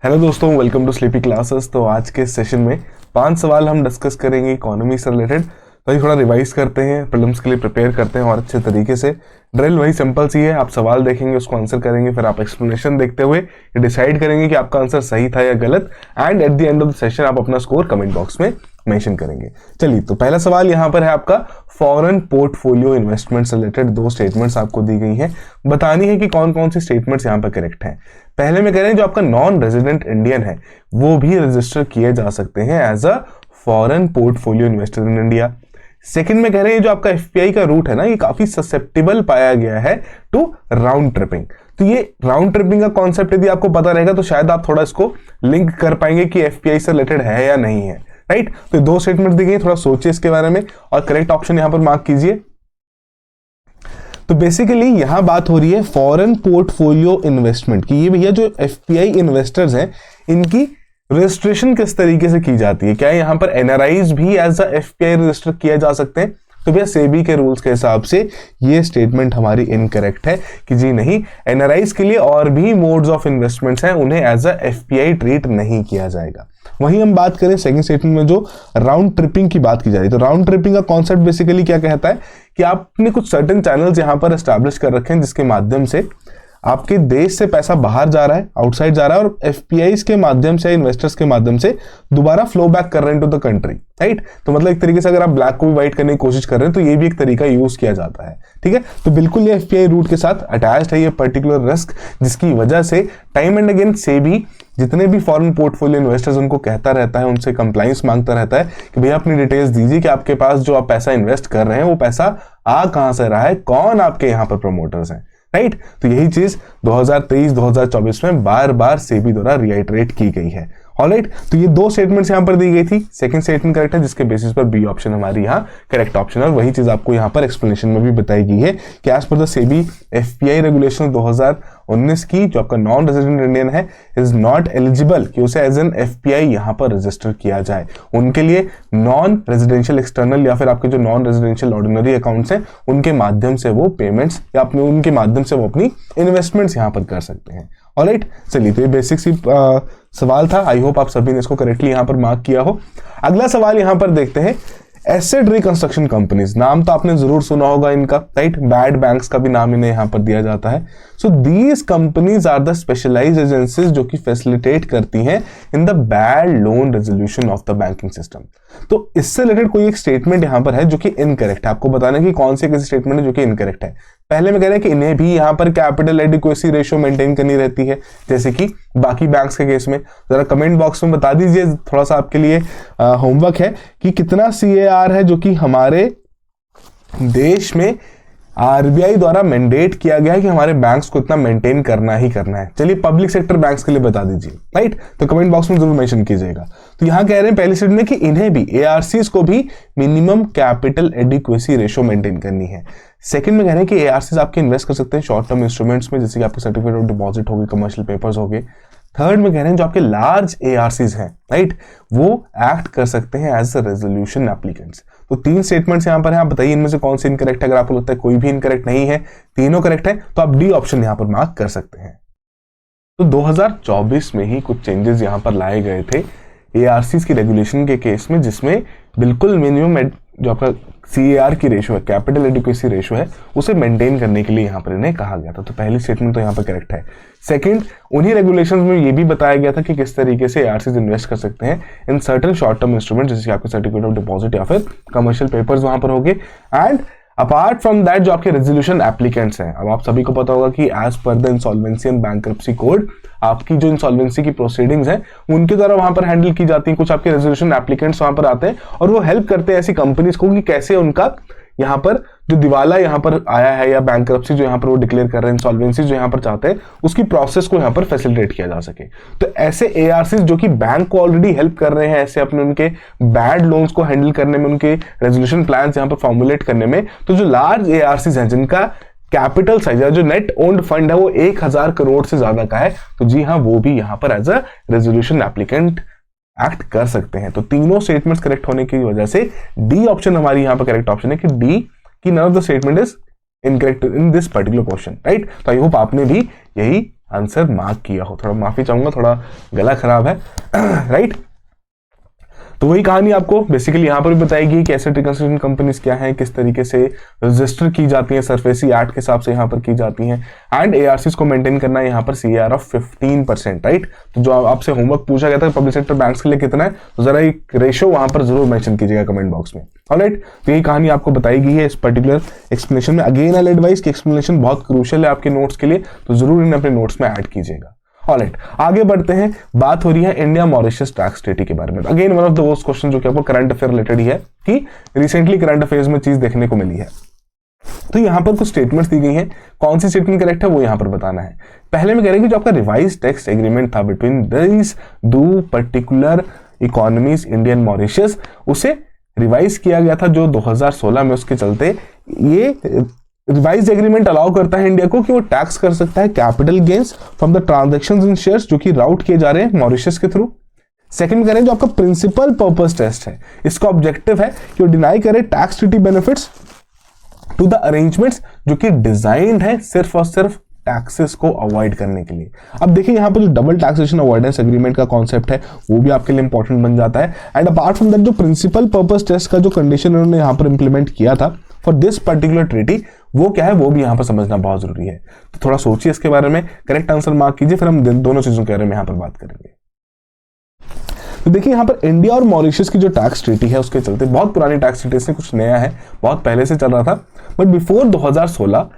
Hello दोस्तों, welcome to sleepy classes. तो आज के सेशन में 5 सवाल हम डिस्कस करेंगे इकोनॉमी से रिलेटेड। तो ये थोड़ा रिवाइज करते हैं, प्रीलिम्स के लिए प्रिपेयर करते हैं और अच्छे तरीके से। ड्रिल वही सिंपल सी है, आप सवाल देखेंगे, उसको आंसर करेंगे, फिर आप एक्सप्लेनेशन देखते हुए ये डिसाइड करेंगे कि आपका आंसर सही था या गलत। And at the end of the session आप अपना स्कोर कमेंट बॉक्स में मेंशन करेंगे। चलिए, तो पहला सवाल यहाँ पर है आपका फॉरेन पोर्टफोलियो इन्वेस्टमेंट से रिलेटेड। 2 स्टेटमेंट्स आपको दी गई हैं, बतानी है कि कौन कौन सी स्टेटमेंट्स यहाँ पर करेक्ट हैं। पहले में कह रहे हैं जो आपका नॉन रेजिडेंट इंडियन है वो भी रजिस्टर किए जा सकते हैं as a foreign portfolio investor in India. Second में कह रहे हैं जो आपका एफपीआई का रूट है ना, ये काफी ससेप्टेबल पाया गया है टू राउंड ट्रिपिंग। तो ये राउंड ट्रिपिंग का कॉन्सेप्ट यदि आपको पता रहेगा तो शायद आप थोड़ा इसको लिंक कर पाएंगे कि एफपीआई से रिलेटेड है या नहीं है। राइट, तो 2 स्टेटमेंट दी गई, थोड़ा सोचिए इसके बारे में और करेक्ट ऑप्शन यहां पर मार्क कीजिए। तो बेसिकली यहां बात हो रही है फॉरेन पोर्टफोलियो इन्वेस्टमेंट की। ये भैया जो एफपीआई इन्वेस्टर्स हैं इनकी रजिस्ट्रेशन किस तरीके से की जाती है, क्या यहां पर एनआरआईज भी एज अ एफपीआई रजिस्टर किए जा सकते हैं? तो भैया सेबी के रूल्स के हिसाब से ये स्टेटमेंट हमारी इनकरेक्ट है कि जी नहीं, एनआरआईज के लिए और भी मोड्स ऑफ इन्वेस्टमेंट्स हैं, उन्हें एज अ एफपीआई ट्रीट नहीं किया जाएगा। वहीं हम बात करें सेकंड स्टेटमेंट में जो राउंड ट्रिपिंग की बात की जा रही है, तो राउंड ट्रिपिंग का कॉन्सेप्ट बेसिकली क्या कहता है कि आपने कुछ सर्टेन चैनल्स यहां पर एस्टैब्लिश कर रखे हैं जिसके माध्यम से आपके देश से पैसा बाहर जा रहा है, आउटसाइड जा रहा है, और एफपीआईज के माध्यम से, इन्वेस्टर्स के माध्यम से दोबारा फ्लो बैक कर रहे हैं टू द कंट्री। राइट, तो मतलब एक तरीके से अगर आप ब्लैक को भी व्हाइट करने की कोशिश कर रहे हैं तो ये भी एक तरीका यूज किया जाता है। ठीक है, तो बिल्कुल ये एफपीआई रूट के साथ अटैच्ड है ये पर्टिकुलर रिस्क, जिसकी वजह से टाइम एंड अगेन सेबी जितने भी फॉरेन पोर्टफोलियो इन्वेस्टर्स उनको कहता रहता है, उनसे कंप्लाइंस मांगता रहता है कि भैया अपनी डिटेल्स दीजिए कि आपके पास जो आप पैसा इन्वेस्ट कर रहे हैं वो पैसा आ कहां से रहा है, कौन आपके यहाँ पर प्रमोटर्स हैं। राइट, तो यही चीज 2023-2024 में बार बार सेबी द्वारा रिआइटरेट की गई है। ऑलराइट, तो ये 2 स्टेटमेंट्स यहां पर दी गई थी। सेकंड स्टेटमेंट करेक्ट है जिसके बेसिस पर बी ऑप्शन हमारी यहां करेक्ट ऑप्शन है, और वही चीज आपको यहां पर एक्सप्लेनेशन में भी बताई गई है कि as per the SEBI FPI regulation 2019 की जो आपका नॉन रेजिडेंट इंडियन है इज नॉट एलिजिबल कि उसे एज एन एफपीआई यहां पर रजिस्टर किया जाए। उनके लिए नॉन रेजिडेंशियल एक्सटर्नल या फिर आपके जो नॉन रेजिडेंशियल ऑर्डिनरी अकाउंट्स हैं उनके माध्यम से वो पेमेंट्स या अपने उनके माध्यम से वो अपनी इन्वेस्टमेंट्स यहां पर कर सकते हैं। ऑलराइट, चलिए, तो ये बेसिक सी सवाल था। आई होप आप सभी ने इसको करेक्टली यहां पर मार्क किया हो। अगला सवाल यहां पर देखते हैं, एसेट रिकंस्ट्रक्शन कंपनीज, नाम तो आपने जरूर सुना होगा इनका। राइट, बैड बैंक्स का भी नाम इन्हें यहां पर दिया जाता है। So these companies are the specialised agencies जो कि फैसिलिटेट करती हैं in the bad loan resolution of the banking system. तो इससे रिलेटेड कोई एक स्टेटमेंट यहां पर है जो कि इनकरेक्ट है। आपको बताना है कि कौन सी स्टेटमेंट है जो कि इनकरेक्ट है। पहले में कह रहे हैं कि इन्हें भी यहां पर कैपिटल एडिक्वेसी रेशियो मेंटेन करनी रहती है जैसे कि बाकी बैंक्स के केस में। जरा कमेंट बॉक्स में बता दीजिए, थोड़ा सा आपके लिए होमवर्क है कि कितना सीएआर है जो कि हमारे देश में आरबीआई द्वारा मैंडेट किया गया है कि हमारे बैंक्स को इतना मेंटेन करना ही करना है। चलिए, पब्लिक सेक्टर बैंक्स के लिए बता दीजिए। राइट, तो कमेंट बॉक्स में जरूर मेंशन कीजिएगा। तो यहां कह रहे हैं पहली स्टेटमेंट में कि इन्हें भी, एआरसीज को भी minimum capital adequacy ratio maintain करनी है। सेकंड में कह रहे हैं कि एआरसीज आपके इन्वेस्ट कर सकते हैं शॉर्ट टर्म इंस्ट्रूमेंट्स में जैसे कि आपके सर्टिफिकेट ऑफ डिपॉजिट हो गए, कमर्शियल पेपर्स हो गए। थर्ड में कह रहे हैं जो आपके लार्ज एआरसीज हैं, राइट, वो एक्ट कर सकते हैं एज अ रेजोल्यूशन एप्लीकेंट्स। तो 3 स्टेटमेंट्स यहां पर हैं, आप बताइए इनमें से कौन सी इनकरेक्ट है। अगर आपको लगता है कोई भी इनकरेक्ट नहीं है, तीनों करेक्ट है, तो आप डी ऑप्शन यहां पर मार्क कर सकते हैं। तो 2024 में ही कुछ चेंजेस यहां पर लाए गए थे एआरसीज की रेगुलेशन के केस में, जिसमें बिल्कुल मिनिमम जो आपका सीएआर की रेशो है, कैपिटल एडिक्वेसी रेशो है, उसे मेंटेन करने के लिए यहां पर इन्हें कहा गया था। तो पहली स्टेटमेंट तो यहां पर करेक्ट है। सेकंड, उन्हीं रेगुलेशंस में ये भी बताया गया था कि किस तरीके से एआरसीज इन्वेस्ट कर सकते हैं in certain short term instrument जैसे आपके सर्टिफिकेट ऑफ डिपॉजिट या फिर कमर्शियल पेपर्स वहां पर होंगे। एंड अपार्ट फ्रॉम दैट जो आपके रेजोल्यूशन एप्लीकेंट्स हैं, अब आप सभी को पता होगा कि as per the insolvency and bankruptcy code आपकी जो इंसॉल्वेंसी की प्रोसीडिंग्स हैं उनके द्वारा वहां पर हैंडल की जाती हैं। कुछ आपके रेजोल्यूशन एप्लीकेंट्स वहां पर आते हैं और वो हेल्प करते हैं ऐसी कंपनीज को कि कैसे उनका यहाँ पर जो दिवाला यहाँ पर आया है या बैंक्रप्सी जो यहाँ पर वो डिक्लेयर कर रहे हैं, इंसॉल्वेंसी जो यहाँ पर चाहते हैं, उसकी प्रोसेस को यहाँ पर फैसिलिटेट किया जा सके। तो ऐसे एआरसीज जो कि बैंक को ऑलरेडी हेल्प कर रहे हैं ऐसे अपने उनके बैड लोन्स को हैंडल करने में, उनके रेजोल्यूशन प्लान्स यहाँ पर फॉर्मुलेट करने में, तो जो लार्ज एआरसीज हैं जिनका कैपिटल साइज है, जो नेट ओन्ड फंड है वो 1000 करोड़ से ज्यादा का है, तो जी हाँ, वो भी यहाँ पर as a resolution applicant act कर सकते हैं। तो तीनों स्टेटमेंट्स करेक्ट होने की वजह से डी ऑप्शन हमारी यहां पर करेक्ट ऑप्शन है कि डी की none of the statement is incorrect in this particular question. Right, तो आई होप आपने भी यही आंसर मार्क किया हो। थोड़ा माफी चाहूंगा, थोड़ा गला खराब है राइट। तो वही कहानी आपको बेसिकली यहाँ पर भी बताएगी कि एसेट रिकंस्ट्रक्शन कंपनीज क्या हैं, किस तरीके से रजिस्टर की जाती हैं, सरफेसी एक्ट के हिसाब से यहाँ पर की जाती हैं, एंड एआरसीज को मेंटेन करना है यहाँ पर सीआर ऑफ 15%, राइट। तो जो आपसे होमवर्क पूछा गया था पब्लिक सेक्टर बैंक्स के लिए कितना है, तो जरा एक रेशो वहां पर जरूर मेंशन कीजिएगा कमेंट बॉक्स में। ऑलराइट, तो यही कहानी आपको बताई गई है इस पर्टिकुलर एक्सप्लेनेशन में। अगेन आई एडवाइस कि एक्सप्लेनेशन बहुत क्रूशियल है आपके नोट्स के लिए, तो जरूर इन्हें अपने नोट्स में ऐड कीजिएगा। ऑलराइट, आगे बढ़ते हैं। बात हो रही है इंडिया मॉरिशस टैक्स ट्रीटी के बारे में। Again one of the worst question जो कि आपको करंट अफेयर रिलेटेड ही है कि रिसेंटली करंट अफेयर्स में चीज देखने को मिली है। तो यहां पर कुछ स्टेटमेंट्स दी गई हैं, कौन सी स्टेटमेंट करेक्ट है वो यहां पर बताना है। पहले में कह रहे हैं कि जो आपका रिवाइज टैक्स एग्रीमेंट था बिटवीन दिस दो particular economies India and Mauritius, उसे रिवाइज किया गया था जो 2016 में। उसके चलते ये रिवाइज एग्रीमेंट अलाउ करता है इंडिया को कि वो टैक्स कर सकता है capital gains from the transactions in shares जो कि राउट किए जा रहे हैं मॉरिशस के थ्रू। सेकंड करें जो आपका प्रिंसिपल पर्पस टेस्ट है, इसका ऑब्जेक्टिव है कि वो डिनाई करे tax treaty benefits to the arrangements जो कि डिजाइंड है सिर्फ और सिर्फ टैक्सेस को अवॉइड करने के लिए। अब देखिए यहाँ पर जो डबल टैक्सेशन अवॉइडेंस एग्रीमेंट का कॉन्सेप्ट है वो भी आपके लिए इंपॉर्टेंट बन जाता है। एंड अपार्ट फ्रॉम दैट जो प्रिंसिपल पर्पस टेस्ट का जो कंडीशन उन्होंने यहाँ पर इंप्लीमेंट किया था फॉर दिस पर्टिकुलर ट्रीटी, वो क्या है वो भी यहाँ पर समझना बहुत जरूरी है। तो थोड़ा सोचिए इसके बारे में, करेक्ट आंसर मार्क कीजिए, फिर हम दोनों चीजों के बारे में यहाँ पर बात करेंगे। तो देखिए यहाँ पर इंडिया और मॉरिशस की जो टैक्स ट्रीटी है उसके चलते, बहुत पुरानी टैक्स ट्रीटी से कुछ नया है, बहुत पहले से चल रहा था, बट बिफोर 2016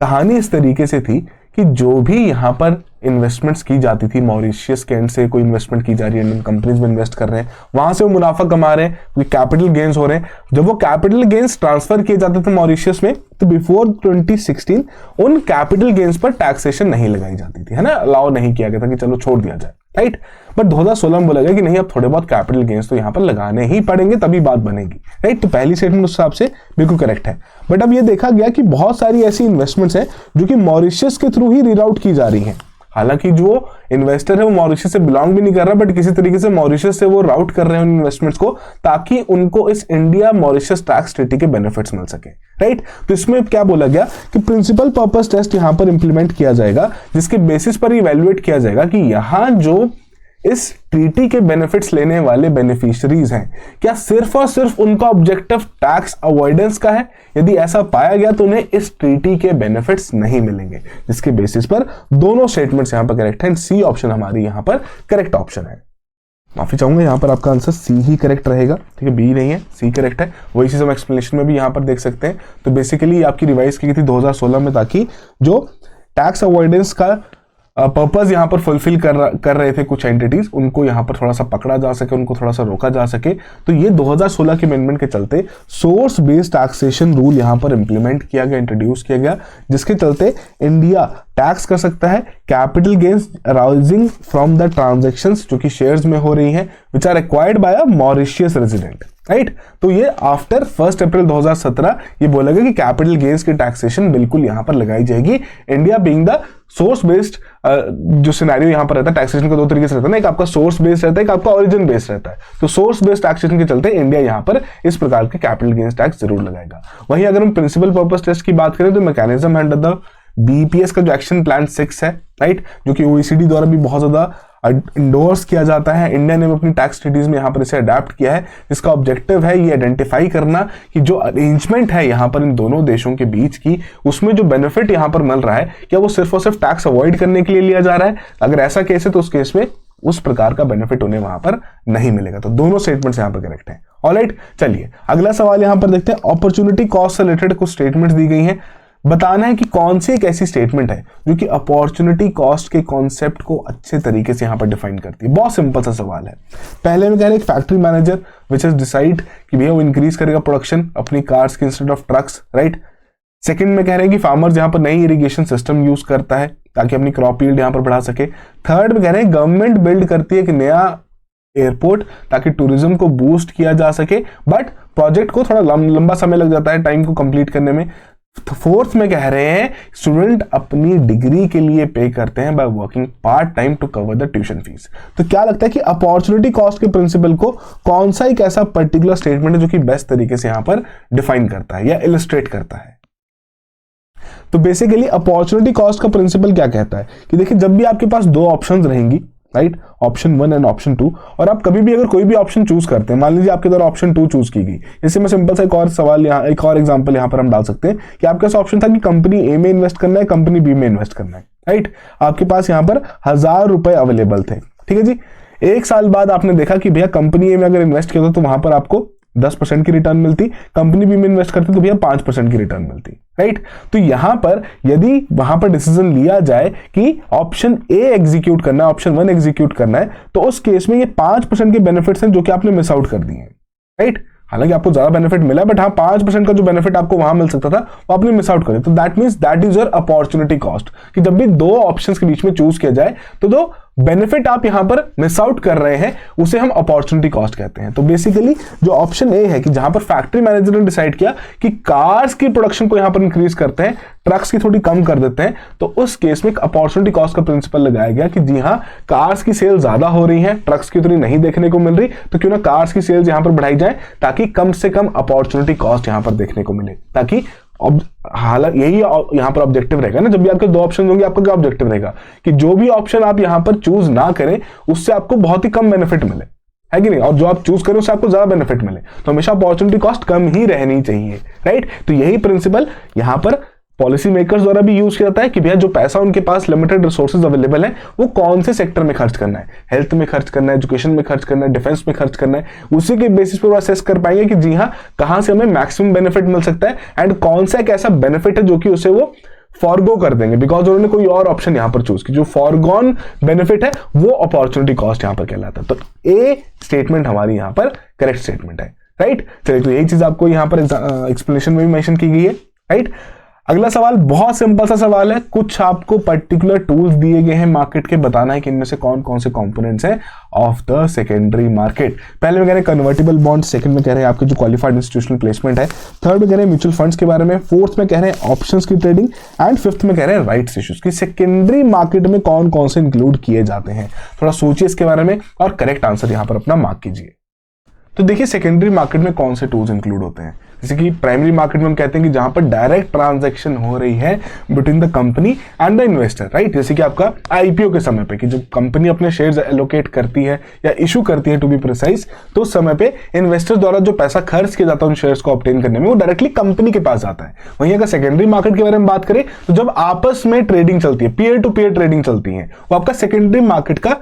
कहानी इस तरीके से थी कि जो भी यहाँ पर इन्वेस्टमेंट्स की जाती थी, मॉरिशस के एंड से कोई इन्वेस्टमेंट की जा रही है, इंडियन कंपनीज में इन्वेस्ट कर रहे हैं, वहां से वो मुनाफा कमा रहे हैं, कैपिटल गेन्स हो रहे हैं। जब वो कैपिटल गेन्स ट्रांसफर किए जाते थे मॉरिशस में, तो बिफोर 2016 उन कैपिटल गेन्स पर टैक्सेशन नहीं लगाई जाती थी, है ना, अलाउ नहीं किया गया था कि चलो छोड़ दिया जाए, राइट। बट 2016 में बोला गया कि नहीं, अब थोड़े बहुत कैपिटल गेन्स तो यहाँ पर लगाने ही पड़ेंगे तभी बात बनेगी, राइट। तो पहली स्टेटमेंट उस हिसाब से बिल्कुल करेक्ट है। बट अब ये देखा गया कि बहुत सारी ऐसी इन्वेस्टमेंट्स हैं जो कि मॉरिशस के थ्रू ही रीराउट की जा रही हैं। हालांकि जो इन्वेस्टर है वो मॉरिशस से बिलोंग भी नहीं कर रहा, बट किसी तरीके से मॉरिशस से वो राउट कर रहे हैं उन इन्वेस्टमेंट्स को, ताकि उनको इस इंडिया मॉरिशस टैक्स ट्रीटी के बेनिफिट्स मिल सके, राइट। तो इसमें क्या बोला गया कि प्रिंसिपल पर्पस टेस्ट यहां पर इंप्लीमेंट किया जाएगा, जिसके बेसिस पर इवैल्यूएट किया जाएगा कि यहां जो इस ट्रीटी के बेनिफिट्स लेने वाले बेनिफिशियरीज हैं, क्या सिर्फ और सिर्फ उनका ऑब्जेक्टिव टैक्स अवॉइडेंस का है। यदि ऐसा पाया गया तो उन्हें इस ट्रीटी के बेनिफिट्स नहीं मिलेंगे, जिसके बेसिस पर दोनों स्टेटमेंट्स यहां पर करेक्ट है। सी ऑप्शन हमारी यहां पर करेक्ट ऑप्शन है। माफी चाहूंगा, यहां पर आपका आंसर सी ही करेक्ट रहेगा, ठीक है, बी नहीं है, सी करेक्ट है। वही चीज हम एक्सप्लेनेशन में भी यहां पर देख सकते हैं। तो बेसिकली आपकी रिवाइज की गई थी 2016 में, ताकि जो टैक्स अवॉइडेंस का पर्पस यहाँ पर फुलफिल कर रहे थे कुछ एंटिटीज, उनको यहाँ पर थोड़ा सा पकड़ा जा सके, उनको थोड़ा सा रोका जा सके। तो ये 2016 के अमेंडमेंट के चलते सोर्स बेस्ड टैक्सेशन रूल यहाँ पर इंप्लीमेंट किया गया, इंट्रोड्यूस किया गया, जिसके चलते इंडिया टैक्स कर सकता है capital gains arising from the transactions जो कि शेयर्स में हो रही हैं, which are acquired by a Mauritius resident, right. तो ये आफ्टर 1 अप्रैल 2017 ये बोला गया कि कैपिटल गेन्स की टैक्सेशन बिल्कुल यहां पर लगाई जाएगी, India being the source based. जो सिनेरियो यहां पर रहता है टैक्सेशन का दो तरीके से रहता है ना, एक आपका सोर्स बेस्ड रहता है, एक आपका ओरिजिन बेस्ड रहता है। तो सोर्स बेस्ड टैक्सेशन के चलते इंडिया यहां पर इस प्रकार के कैपिटल गेन्स टैक्स जरूर लगाएगा। वहीं अगर हम प्रिंसिपल पर्पस टेस्ट की बात करें तो मैकेनिज्म अंडर द बीपीएस का जो एक्शन प्लान 6 है, राइट, जो कि ओईसीडी द्वारा भी बहुत ज्यादा इंडोर्स किया जाता है। इंडिया ने अपनी टैक्स ट्रीटीज में यहाँ पर इसे अडेप्ट किया है, जिसका ऑब्जेक्टिव है ये आइडेंटिफाई करना कि जो अरेंजमेंट है यहाँ पर इन दोनों देशों के बीच की, उसमें जो बेनिफिट यहाँ पर मिल रहा है, क्या वो सिर्फ और सिर्फ टैक्स अवॉइड करने के लिए लिया जा रहा है। अगर ऐसा केस है तो उस केस में उस प्रकार का बेनिफिट उन्हें वहां पर नहीं मिलेगा। तो दोनों स्टेटमेंट्स यहाँ पर करेक्ट हैं। ऑलराइट, चलिए अगला सवाल यहाँ पर देखते हैं। अपॉर्चुनिटी कॉस्ट से रिलेटेड कुछ स्टेटमेंट्स दी गई हैं, बताना है कि कौन सी एक ऐसी स्टेटमेंट है जो कि अपॉर्चुनिटी कॉस्ट के कॉन्सेप्ट को अच्छे तरीके से यहां पर डिफाइन करती है। बहुत सिंपल सा सवाल है। पहले में कह रहे हैं एक factory manager which is decide कि भैया वो इंक्रीज करेगा प्रोडक्शन अपनी कार्स के instead of trucks, right. Second में कह रहे हैं कि फार्मर्स यहां पर नई इरिगेशन सिस्टम यूज करता है ताकि अपनी क्रॉप यील्ड यहां पर बढ़ा सके। थर्ड में कह रहे हैं गवर्नमेंट बिल्ड करती है एक नया एयरपोर्ट ताकि टूरिज्म को बूस्ट किया जा सके, बट प्रोजेक्ट को थोड़ा लंबा समय लग जाता है टाइम को कंप्लीट करने में। फोर्थ में कह रहे हैं स्टूडेंट अपनी डिग्री के लिए पे करते हैं by working part time to cover the tuition fees. तो क्या लगता है कि अपॉर्चुनिटी कॉस्ट के प्रिंसिपल को कौन सा एक ऐसा पर्टिकुलर स्टेटमेंट है जो कि बेस्ट तरीके से यहां पर डिफाइन करता है या इलस्ट्रेट करता है। तो बेसिकली अपॉर्चुनिटी कॉस्ट का प्रिंसिपल क्या कहता है कि देखिए जब भी आपके पास दो ऑप्शंस रहेंगी, राइट, ऑप्शन 1 एंड ऑप्शन 2, और आप कभी भी अगर कोई भी ऑप्शन चूज करते हैं, मान लीजिए आपके द्वारा ऑप्शन 2 चूज की गई, जैसे मैं सिंपल सा एक और सवाल यहाँ, एक और एग्जांपल यहाँ पर हम डाल सकते हैं कि आपके पास ऑप्शन था कि कंपनी ए में इन्वेस्ट करना है, कंपनी बी में इन्वेस्ट करना है, राइट। आपके पास यहाँ पर 1000 रुपए अवेलेबल थे, ठीक है जी। एक साल बाद आपने देखा कि भैया कंपनी ए में अगर इन्वेस्ट किया तो वहां पर आपको 10% की रिटर्न मिलती, कंपनी बी में इन्वेस्ट करते तो भैया 5% की रिटर्न मिलती, राइट। तो यहां पर यदि वहां पर डिसीजन लिया जाए कि ऑप्शन ए एग्जीक्यूट करना है, ऑप्शन 1 एग्जीक्यूट करना है, तो उस केस में ये 5% के बेनिफिट्स हैं जो कि आपने मिस आउट कर दिए हैं, राइट। हालांकि आपको ज्यादा बेनिफिट मिला, बट हाँ 5% का जो बेनिफिट आपको वहां मिल सकता था वो आपने मिस आउट कर दिया। तो that means that is your opportunity cost, कि जब भी दो ऑप्शंस के बीच में चूज किया जाए तो दो बेनिफिट आप यहां पर मिस आउट कर रहे हैं, उसे हम अपॉर्चुनिटी कॉस्ट कहते हैं। तो बेसिकली जो ऑप्शन ए है कि जहां पर फैक्ट्री मैनेजर ने डिसाइड किया कि कार्स की प्रोडक्शन को यहां पर इंक्रीज करते हैं, ट्रक्स की थोड़ी कम कर देते हैं, तो उस केस में एक अपॉर्चुनिटी कॉस्ट का प्रिंसिपल लगाया गया कि जी हाँ, कार्स की सेल ज्यादा हो रही है, ट्रक्स की उतनी नहीं देखने को मिल रही, तो क्यों ना कार्स की सेल्स यहां पर बढ़ाई जाए ताकि कम से कम अपॉर्चुनिटी कॉस्ट यहां पर देखने को मिले। ताकि हालांकि यही यहां पर ऑब्जेक्टिव रहेगा ना, जब भी आपके दो ऑप्शन होंगे आपका क्या ऑब्जेक्टिव रहेगा कि जो भी ऑप्शन आप यहां पर चूज ना करें उससे आपको बहुत ही कम बेनिफिट मिले, है कि नहीं, और जो आप चूज करें उससे आपको ज्यादा बेनिफिट मिले। तो हमेशा अपॉर्चुनिटी कॉस्ट कम ही रहनी चाहिए, राइट। तो यही प्रिंसिपल यहां पर पॉलिसी मेकर्स द्वारा भी यूज किया जाता है कि भैया जो पैसा उनके पास लिमिटेड रिसोर्सेज अवेलेबल है वो कौन से सेक्टर में खर्च करना है, हेल्थ में खर्च करना है, एजुकेशन में खर्च करना है, डिफेंस में खर्च करना है, उसी के बेसिस पर वो असेस कर पाएंगे कि जी हाँ कहां से हमें मैक्सिमम बेनिफिट मिल सकता है एंड कौन सा एक ऐसा बेनिफिट है जो कि उसे वो फॉरगो कर देंगे बिकॉज उन्होंने कोई और ऑप्शन यहां पर चूज की। जो फॉरगॉन बेनिफिट है वो अपॉर्चुनिटी कॉस्ट यहां पर कहलाता है। तो ए स्टेटमेंट हमारी यहां पर करेक्ट स्टेटमेंट है, राइट। चलिए, तो यही चीज आपको यहां पर एक्सप्लेनेशन में भी मेंशन की गई है, राइट। अगला सवाल बहुत सिंपल सा सवाल है, कुछ आपको पर्टिकुलर टूल्स दिए गए हैं मार्केट के, बताना है कि इनमें से कौन कौन से कंपोनेंट्स हैं ऑफ द सेकेंडरी मार्केट। पहले में कह रहे हैं कन्वर्टिबल बॉन्ड, सेकंड में कह रहे हैं आपके जो क्वालिफाइड इंस्टीट्यूशनल प्लेसमेंट है, थर्ड में कह रहे हैं म्यूचुअल फंड्स के बारे में, फोर्थ में कह रहे हैं ऑप्शंस की ट्रेडिंग एंड फिफ्थ में कह रहे हैं राइट्स इश्यूज की सेकेंडरी मार्केट में कौन कौन से इंक्लूड किए जाते हैं। थोड़ा सोचिए इसके बारे में और करेक्ट आंसर यहां पर अपना मार्क कीजिए। तो देखिए सेकेंडरी मार्केट में कौन से टूल्स इंक्लूड होते हैं, जैसे कि प्राइमरी मार्केट में हम कहते हैं कि जहां पर डायरेक्ट ट्रांजैक्शन हो रही है between the company and the investor, right. जैसे कि आपका आईपीओ के समय पे कि जब कंपनी अपने शेयर्स एलोकेट करती है या इशू करती है टू बी प्रिसाइज, तो उस समय पे इन्वेस्टर द्वारा जो पैसा खर्च किया जाता है उन शेयर्स को ऑब्टेन करने में वो डायरेक्टली कंपनी के पास आता है। वहीं अगर सेकेंडरी मार्केट के बारे में बात करें तो जब आपस में ट्रेडिंग चलती है, पीयर टू पीयर ट्रेडिंग चलती है, वो आपका सेकेंडरी मार्केट का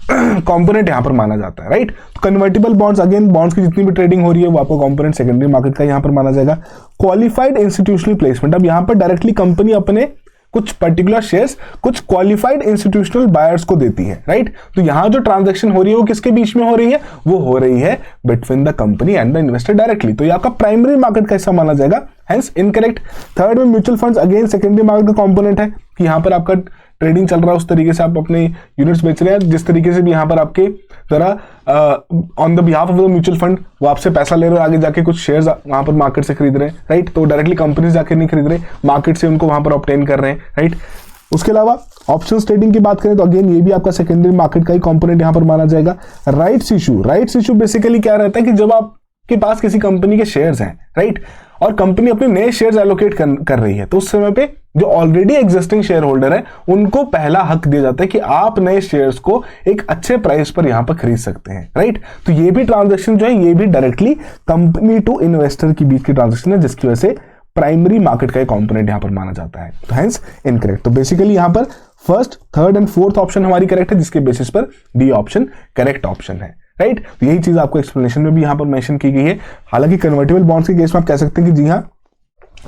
कंपोनेंट यहां पर माना जाता है, right. Convertible bonds, again bonds की जितनी भी ट्रेडिंग हो रही है वो आपका कंपोनेंट सेकेंडरी मार्केट का यहां पर माना जाएगा। क्वालिफाइड इंस्टीट्यूशनल प्लेसमेंट, अब यहां पर डायरेक्टली कंपनी अपने कुछ पर्टिकुलर शेयर्स कुछ क्वालिफाइड इंस्टीट्यूशनल बायर्स को देती है, राइट। तो यहां जो ट्रांजैक्शन हो रही है वो किसके बीच में हो रही है, वो हो रही है between the company and the investor directly, तो ये आपका प्राइमरी मार्केट का हिस्सा माना जाएगा, हेंस इनकरेक्ट। थर्ड में mutual funds, again secondary market का कंपोनेंट है कि यहां पर आपका ट्रेडिंग चल रहा है, उस तरीके से आप अपने यूनिट्स बेच रहे हैं, जिस तरीके से भी यहां पर आपके जरा on the behalf of the mutual fund वो आपसे पैसा ले रहे हैं, आगे जाके कुछ शेयर्स वहां पर मार्केट से खरीद रहे हैं, राइट। तो डायरेक्टली कंपनी से जाके नहीं खरीद रहे, मार्केट से उनको वहां पर ऑब्टेन कर रहे हैं, राइट। उसके अलावा ऑप्शन ट्रेडिंग की बात करें तो अगेन ये भी आपका सेकेंडरी मार्केट का ही कंपोनेंट यहां पर माना जाएगा। Rights issue, rights issue basically क्या रहता है कि जब आपके पास किसी कंपनी के शेयर्स हैं, राइट, और कंपनी अपने नए शेयर्स एलोकेट कर रही है, तो उस समय पे जो ऑलरेडी एग्जिस्टिंग शेयर होल्डर है उनको पहला हक दिया जाता है कि आप नए शेयर्स को एक अच्छे प्राइस पर यहां पर खरीद सकते हैं, राइट। तो ये भी ट्रांजैक्शन जो है ये भी डायरेक्टली कंपनी टू इन्वेस्टर के बीच की ट्रांजैक्शन है, जिसकी वजह से प्राइमरी मार्केट का एक कंपोनेंट यहां पर माना जाता है, तो हेंस इनकरेक्ट। तो बेसिकली यहां पर first, third and fourth option हमारी करेक्ट है, जिसके बेसिस पर डी ऑप्शन करेक्ट ऑप्शन है, राइट। तो यही चीज आपको एक्सप्लेनेशन में भी यहां पर मेंशन की गई है। हालांकि कन्वर्टिबल बॉन्ड्स के केस में आप कह सकते हैं कि जी हाँ,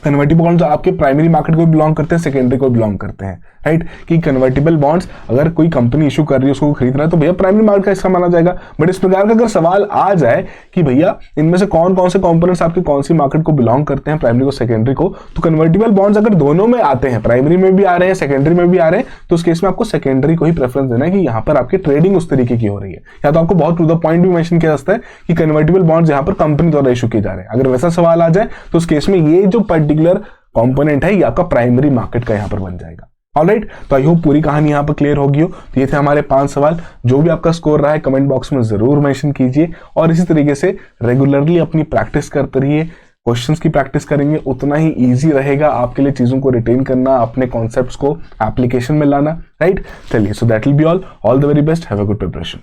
कन्वर्टिबल बॉन्ड्स आपके प्राइमरी मार्केट को बिलोंग करते हैं, सेकेंडरी को बिलोंग करते हैं, राइट। कि कन्वर्टिबल बॉन्ड्स अगर कोई कंपनी इशू कर रही है उसको खरीद रहा है तो भैया प्राइमरी मार्केट का हिस्सा माना जाएगा। बट इस प्रकार का अगर सवाल आ जाए कि भैया इनमें से कौन कौन से कंपोनेंट्स आपके कौन सी मार्केट को बिलोंग करते हैं, प्राइमरी को सेकेंडरी को, तो कन्वर्टिबल बॉन्ड्स अगर दोनों में आते हैं, प्राइमरी में भी आ रहे हैं सेकेंडरी में भी आ रहे हैं, तो उस केस में आपको सेकेंडरी को ही प्रेफरेंस देना है कि यहाँ पर आपकी ट्रेडिंग उस तरीके की हो रही है। या तो आपको बहुत टू द पॉइंट भी मेंशन किया जाता है कि कन्वर्टिबल बॉन्ड्स यहाँ पर कंपनी द्वारा इशू किए जा रहे हैं। अगर वैसा सवाल आ जाए तो उस केस में ये जो पर्टिकुलर कंपोनेंट है ये आपका प्राइमरी मार्केट का यहां पर बन जाएगा। ऑलराइट, तो आई होप पूरी कहानी यहां पर क्लियर होगी हो। तो ये थे हमारे 5 सवाल। जो भी आपका स्कोर रहा है कमेंट बॉक्स में जरूर मेंशन कीजिए और इसी तरीके से रेगुलरली अपनी प्रैक्टिस करते रहिए। क्वेश्चंस की प्रैक्टिस करेंगे उतना ही इजी रहेगा आपके लिए चीज़ों को रिटेन करना, अपने कॉन्सेप्ट्स को एप्लीकेशन में लाना, राइट। चलिए, so that will be all the very best, have a good preparation.